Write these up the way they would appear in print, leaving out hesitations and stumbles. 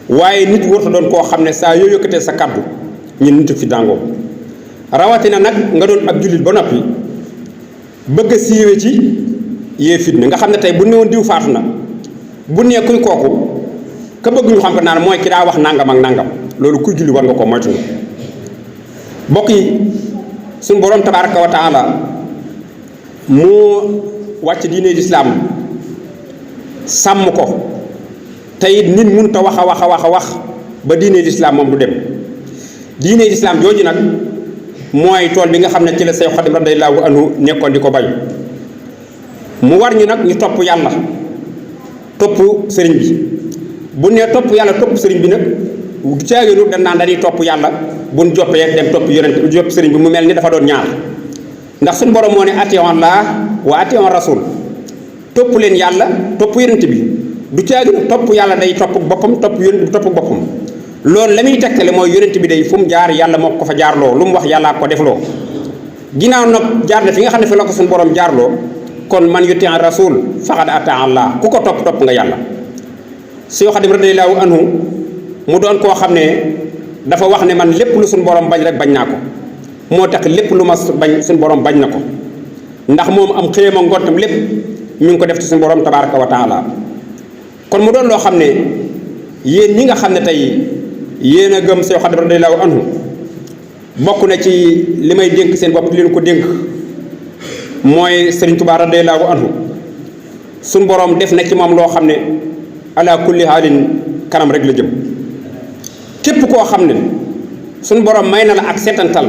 waaye nit warta doon koo xam ne saa yoo yëkkatee sa kaddu ñun nitu fi dàngoo rawatina nag nga doon ab jullit ba noppi bëgg a siiwe ci yee fitna nga xam ne tey bu newoon diw faatu na bu nee kuy kooku ka bëgg ñu xam ko naan mooy ki daa wax nangam ak nangam loolu kuy julli war nga ko moytu mbokk yi suñu borom tabaraka wa taala moo wàcc diine lislaam sàmm ko te it nit mënut a wax ba diine lislaam moom du dem diine lislaam jooju nag mooy tool bi nga xam ne ci la Seex Xaadim radiyallaahu anhu nekkoon di ko bay mu war ñu nag ñu topp yàlla topp sëriñ bi bu nee topp yàlla topp sëriñ bi nag du caagéenu dañ naan dañuy topp yàlla buñ joppee dem topp yonent jopp sëriñ bi mu mel ni dafa doon ñaar ndax suñu borom moo ne atiiwu llaah wa atiiwu rasuul topp leen yàlla topp yonent bi du caagéenu topp yàlla day topp boppam topp yonent bi topp boppam loolu la muy tegtale mooy yonent bi day fu mu jaar yàlla moo ko fa jaarloo lu mu wax yàllaa ko defloo ginnaaw nag jaar na fi nga xam ne fi la ko suñu borom jaarloo kon man yuti rasul faqad ataa Allah ku ko topp nga yàlla Seex Xaadim radiyallaahu anhu mu doon koo xam ne dafa wax ne man lépp lu suñu borom bañ rek bañ naa ko moo tax lépp lu ma bañ suñu borom bañ na ko ndax moom am xëyam a ngontam lépp mi ngi ko def ci suñu borom tabaraka wa taala kon mu doon loo xam ne yéen ñi nga xam ne tey yéen a gëm Seex Xaadim radiyallaahu anhu bokk na ci li may dénk seen bopp di leen ko dénk mooy Sëriñ Tuubaa radiyallaahu anhu suñ boroom def na ci moom loo xam ne ala kulli haalin kanam rek la jëm képp koo xam ne suñ boroom may na la ak seetantal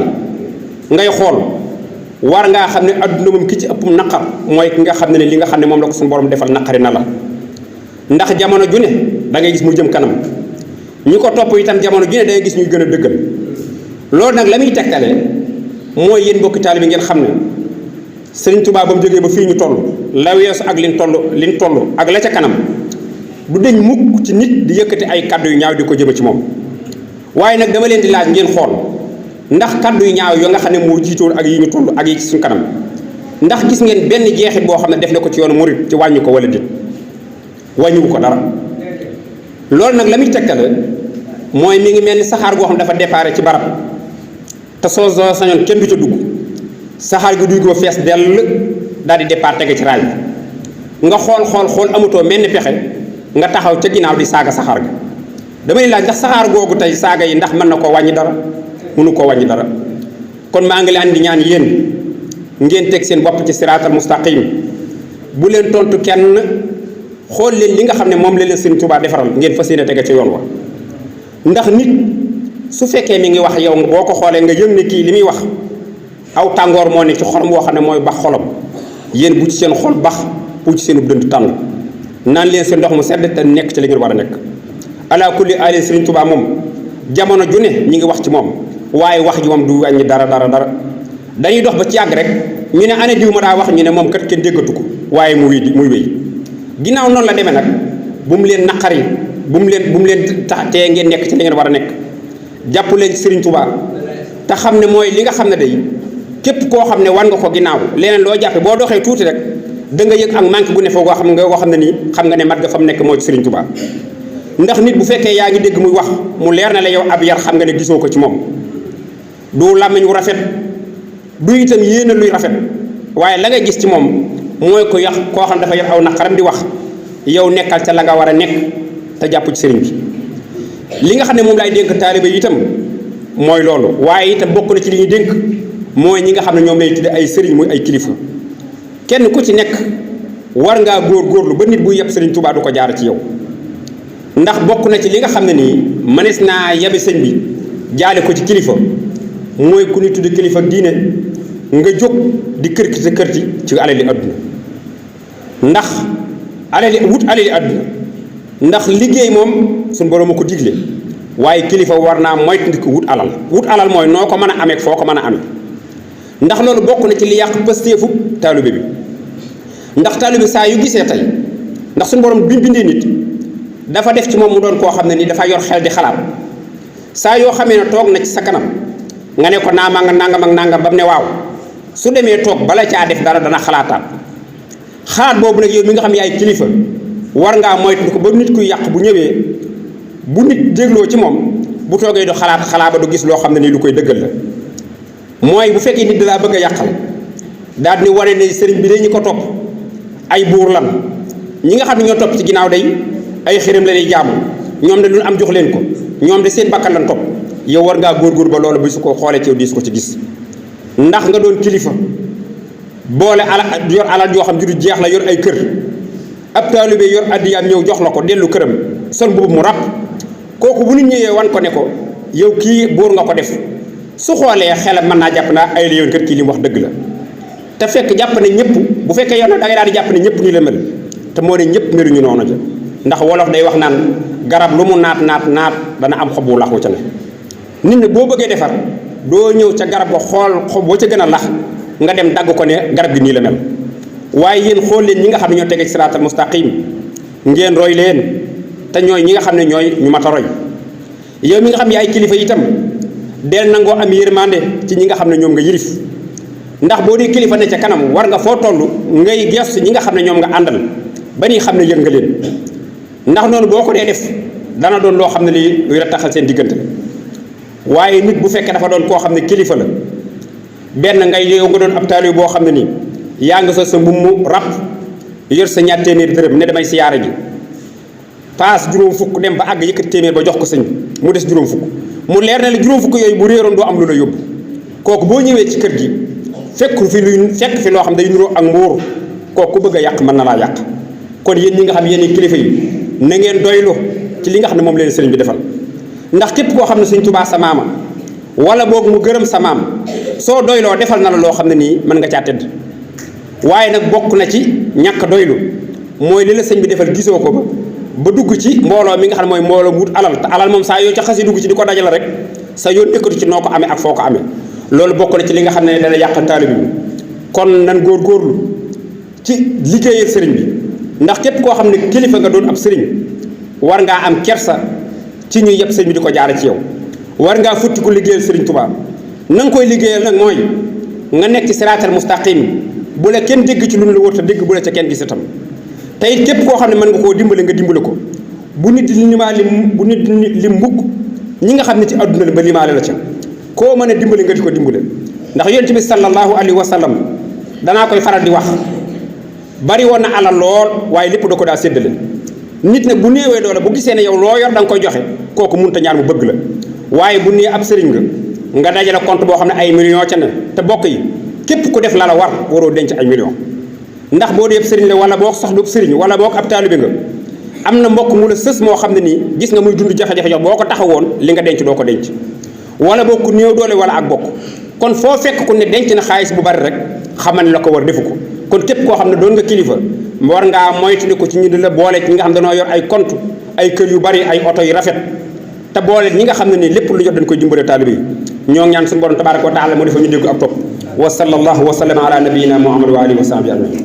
ngay xool war ngaa xam ne adduna moom ki ci ëppum naqar mooy ki nga xam ne li nga xam ne moom la ko suñ boroom defal naqari na la ndax jamono ju ne da ngay gis mu jëm kanam ñi ko topp itam jamono ju ne da ngay gis ñuy gën a dëggal loolu nag la muy tegtale mooy yéen mbokki taalibe bi ngeen xam ne Sëriñ Tuubaa ba mu jógee ba fii ñu toll la weesu ak liñ toll ak la ca kanam du deñ mukk ci nit di yëkkati ay kaddu yu ñaaw di ko jëme ci moom waaye nag dama leen di laaj ngeen xool ndax kaddu yu ñaaw yoo nga xam ne moo jiitoon ak yi ñu toll ak yi ci suñu kanam ndax gis ngeen benn jeexit boo xam ne def na ko ci yoonu murit ci wàññi ko wala déet wàññiwu ko dara loolu nag la muy tegtale mooy mi ngi mel ni saxaar goo xam dafa déparé ci barab te soo sañoon kenn du ca dugg saxaar gi duy ko fees dell daal di départ tege ci raay bi nga xool amatoo mel ni pexe nga taxaw ca ginnaaw di saaga saxaar ga damay laaj ndax saxaar googu tey saaga yi ndax mën na koo wàññi dara mënu koo wàññi dara kon maa ngi leen di ñaan yéen ngeen teg seen bopp ci siraatal mustaqim bu leen tontu kenn xool leen li nga xam ne moom la leen Sëriñ Tuubaa defaral ngeen fas yéene tege ci yoon wa ndax nit su fekkee mi ngi wax yow boo ko xoolee nga yëg ne kii li muy wax aw tàngoor moo ne ci xolam boo xam ne mooy bax xolam yéen bu ci seen xol bax bu ci seen dënd tàng naan leen seen ndox mu sedd te nekk ci li ngeen war a nekk ala kulli aali Sëriñ Tuubaa moom jamono ju ne ñi ngi wax ci moom waaye wax ji moom du wàññi dara dañuy dox ba ci yàgg rek ñu ne ana diw ma daa wax ñu ne moom kat kenn déggatu ko waaye muy wéy ginnaaw noonu la demee nag bu mu leen naqari bu mu leen tax tee ngeen nekk ci li ngeen war a nekk jàpp leen ci Sëriñ Tuubaa te xam ne mooy li nga xam ne day képp koo xam ne wan nga ko ginnaaw leneen loo jàppe boo doxee tuuti rek da nga yëg ak manque bu ne foo goo xam ne nii xam nga ne mat nga fa mu nekk mooy ci Sëriñ Tuubaa ndax nit bu fekkee yaa ngi dégg muy wax mu leer na la yow ab yar xam nga ne gisoo ko ci moom du làmmiñ wu rafet du itam yéene luy rafet waaye la ngay gis ci moom mooy ko yàq koo xam dafa yor aw naqaram di wax yow nekkal ca la nga war a nekk te jàpp ci sëriñ bi li nga xam ne moom laay dénk taaliba yi itam mooy loolu waaye itam bokk na ci li ñuy dénk mooy ñi nga xam ne ñoom lay tudde ay sëriñ muy ay kilifa kenn ku ci nekk war ngaa góorgóorlu ba nit buy yeb Sëriñ Tuubaa du ko jaar ci yow ndax bokk na ci li nga xam ne nii mënees naa yabe sëñ bi jaale ko ci kilifa mooy ku ñu tudde kilifa diine nga jóg di kërti ci alali àdduna ndax wut alali àdduna ndax liggéey moom suñu borom a ko digle waaye kilifa war naa moytandiku wut alal mooy noo ko mën a amee foo ko mën a amee ndax loolu bokk na ci li yàq pëstéefu taalibe bi ndax taalibe saa yu gisee tey ndax suñu borom bi bindee nit dafa def ci moom mu doon koo xam ne ni dafa yor xel di xalaat saa yoo xamee ne toog na ci sa kanam nga ne ko naama nga nangam ak nangam ba mu ne waaw su demee toog bala caa def dara dana xalaataat xalaat boobu nag yow mi nga xam yaay kilifa war ngaa moytu ko ba nit kuy yàq bu ñëwee bu nit dégloo ci moom bu toogee du xalaat ba du gis loo xam ne nii lu koy dëggal la mooy bu fekkee nit da laa bëgg a yàqal daal ni wane ne sëriñ bi day ñi ko topp ay buur lan ñi nga xam ne ñoo topp ci ginnaaw day ay xërëm la lay jaamu ñoom de lu am jox leen ko ñoom de seen bakkan lan topp yow war ngaa góorgóor ba loolu bi su ko xoolee ci yow diis ko ci gis ndax nga doon kilifa boole alal yor alal joo xam ju du jeex la yor ay kër ab taalibe yor addiyaam ñëw jox la ko dellu këram sol mbubb mu ràpp kooku bu nit ñëwee wan ko ne ko yow kii buur nga ko def su xoolee xelam mën naa jàpp naa ay la yoon kër kii li mu wax dëgg la te fekk jàpp ne ñëpp bu fekkee yow nag da ngay daal di jàpp ne ñëpp ñu la mel te moo ne ñëpp meluñu noonu ja ndax wolof day wax naan garab lu mu naat dana am xob wu lax wu ca ne nit ne boo bëggee defar doo ñëw ca garab ba xool xob boo ca gën a lax nga dem dagg ko ne garab gi nii la mel waaye yéen xool leen ñi nga xam ne ñoo tege ci siraatal mustaqim ngeen roy leen te ñooy ñi nga xam ne ñooy ñu mat a roy yow mi nga xam ne ay kilifa itam del nangoo am yërmande ci ñi nga xam ne ñoom nga yilif ndax boo dee kilifa ne ca kanam war nga foo toll ngay gestu ñi nga xam ne ñoom nga àndal ba ni xam ne yëg nga leen ndax noonu boo ko dee def dana doon loo xam ne lii luy rattaxal seen diggante waaye nit bu fekkee dafa doon koo xam ne kilifa la benn ngay yow nga doon ab taalibe boo xam ne nii yaa nga sa mbubb mu ràpp yor sa ñaar téeméeri dërëm ne damay siyaara ji paas juróom fukk dem ba àgg yëkkat téeméer ba jox ko sëñ mu des juróom fukk mu leer na la juróom fukk yooyu bu réeroon doo am lu la yóbbu kooku boo ñëwee ci kër gi fekk fi loo xam day nuroo ak mbuur kooku ku bëgg a yàq mën na laa yàq kon yéen ñi nga xam yéen kilifa yi na ngeen doylu ci li nga xam ne moom leen sëriñ bi defal ndax képp koo xam ne Sëriñ Tuubaa sa maama wala boog mu gërëm sa maam soo doyloo defal na la loo xam ne nii mën nga caa tëdd waaye nag bokk na ci ñàkk doylu mooy li la sëñ bi defal gisoo ko ba dugg ci mbooloo mi nga xam ne mooy mbooloo mu wut alal te alal moom saa yoo ca xasi dugg ci di ko dajale rek sa yoon nekkatu ci noo ko amee ak foo ko amee loolu bokk na ci li nga xam ne dana yàq taalibe bi kon nan góorgóorlu ci liggéeyal sëriñ bi ndax képp koo xam ne kilifa nga doon ab sëriñ war ngaa am kersa ci ñuy yëpp sëriñ bi di ko jaare ci yow war ngaa futti ko liggéeyal sëriñ Tuubaa na nga koy liggéeyal nag mooy nga nekk ci siraatal mustaqim bu la kenn dégg ci lu la wër te dégg bu la ca kenn gis itam te it képp koo xam ne mën nga koo dimbale nga dimbale ko bu nit lim mbukk ñi nga xam ne ci àdduna la ba limaale la ca koo mën a dimbale nga di ko dimbale ndax yonent bi sallallahu alayhi wa sallam danaa koy faral di wax bari woon na alal lool waaye lépp da ko daa séddale nit nag bu néewee doole bu gisee ne yow loo yor da nga koy joxe kooku mënut a ñaan mu bëgg la waaye bu nee ab sëriñ nga dajale compte boo xam ne ay millions ca ne te bokk yi képp ku def la la war waroo denc ay millions ndax boo dee ab sëriñ la wala boo soxla ab sëriñ wala boo ko ab taalibe nga am na mbokk mu la sës moo xam ne nii gis nga muy dund jafe-jafe jox boo ko taxawoon li nga denc doo ko denc wala boo ko néew doole wala ak bokk kon foo fekk ku ne denc na xaalis bu bari rek xamal ne la ko war defu ko kon képp koo xam ne doon nga kilifa war ngaa moytu ko ci ñu di la boole ci ñi nga xam ne dañoo yor ay compte ay kër yu bari ay oto yu rafet te boole ñi nga xam ne nii lépp lu jot dañ koy dimbale taalibe yi ñoo ngi ñaan suñu borom tabaaraka wa taala moo defa ñu dégg ak topp wa sallallahu wa sallam ala nabiyyina muhammad wa alihi wa sahbihi ajmain